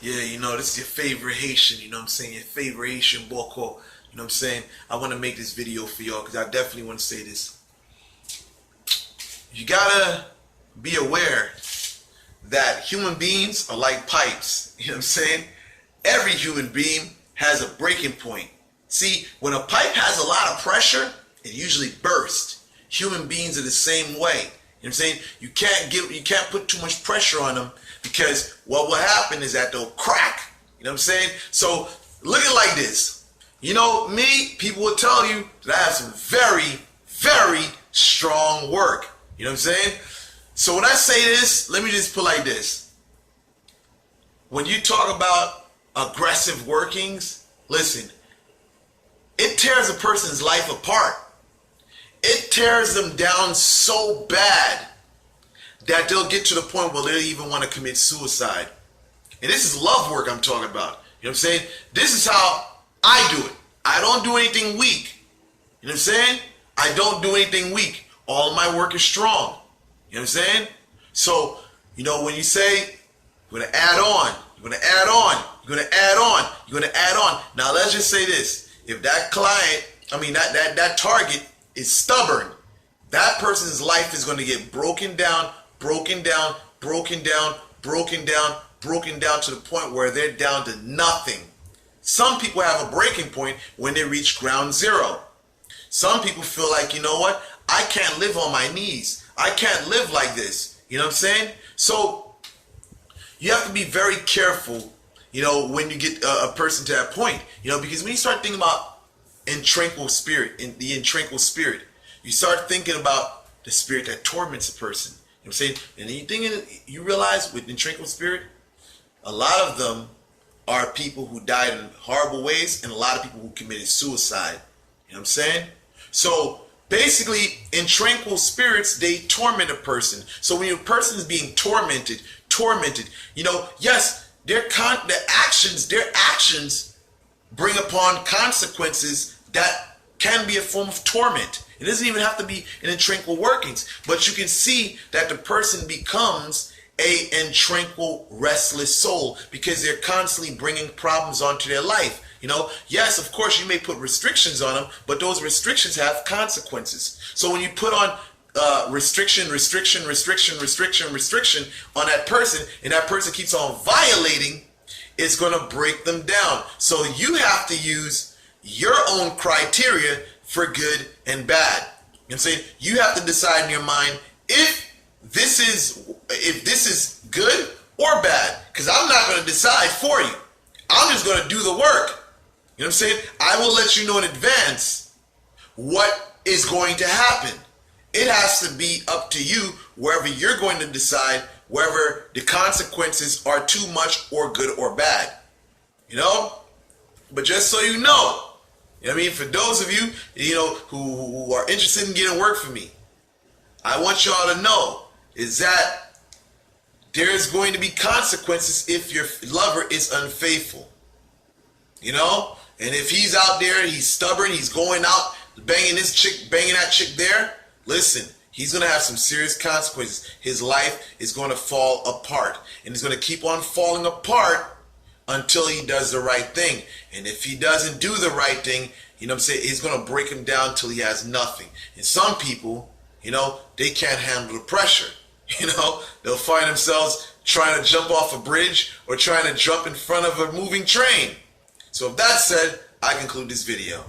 Yeah, this is your favorite Haitian, you know what I'm saying? Your favorite Haitian Boko, you know what I'm saying? I want to make this video for y'all because I definitely want to say this. You gotta be aware that human beings are like pipes, you know what I'm saying? Every human being has a breaking point. See, when a pipe has a lot of pressure, it usually bursts. Human beings are the same way. You know what I'm saying? You can't put too much pressure on them because what will happen is that they'll crack. You know what I'm saying? So look at it like this. People will tell you that I have some very, very strong work. You know what I'm saying? So when I say this, let me just put it like this. When you talk about aggressive workings, listen, it tears a person's life apart. It tears them down so bad that they'll get to the point where they even want to commit suicide. And this is love work I'm talking about. You know what I'm saying? This is how I do it. I don't do anything weak. You know what I'm saying? I don't do anything weak. All of my work is strong. You know what I'm saying? So, when you say, you're going to add on, you're going to add on, you're going to add on, you're going to add on. Now, let's just say this. If that client, that target is stubborn, that person's life is going to get broken down, broken down, broken down, broken down, broken down to the point where they're down to nothing. Some people have a breaking point when they reach ground zero. Some people feel like, you know what? I can't live on my knees. I can't live like this. You know what I'm saying? So you have to be very careful, when you get a person to that point, because when you start thinking about in tranquil spirit, you start thinking about the spirit that torments a person. You know what I'm saying? And you realize with in tranquil spirit, a lot of them are people who died in horrible ways and a lot of people who committed suicide. You know what I'm saying? So basically, in tranquil spirits, they torment a person. So when a person is being tormented, yes, their actions bring upon consequences that can be a form of torment. It doesn't even have to be in tranquil workings, but you can see that the person becomes a tranquil, restless soul because they're constantly bringing problems onto their life. Yes, of course, you may put restrictions on them, but those restrictions have consequences. So when you put on restriction on that person, and that person keeps on violating, it's going to break them down. So you have to use your own criteria for good and bad. You know what I'm saying? You have to decide in your mind if this is good or bad, because I'm not going to decide for you. I'm just going to do the work. You know what I'm saying? I will let you know in advance what is going to happen. It has to be up to you wherever you're going to decide whether the consequences are too much or good or bad. But just so you know, for those of you, who are interested in getting work from me, I want y'all to know is that there's going to be consequences if your lover is unfaithful. And if he's out there, he's stubborn, he's going out, banging this chick, banging that chick there, listen, he's going to have some serious consequences. His life is going to fall apart. And he's going to keep on falling apart until he does the right thing. And if he doesn't do the right thing, it's going to break him down till he has nothing. And some people, they can't handle the pressure. They'll find themselves trying to jump off a bridge or trying to jump in front of a moving train. So with that said, I conclude this video.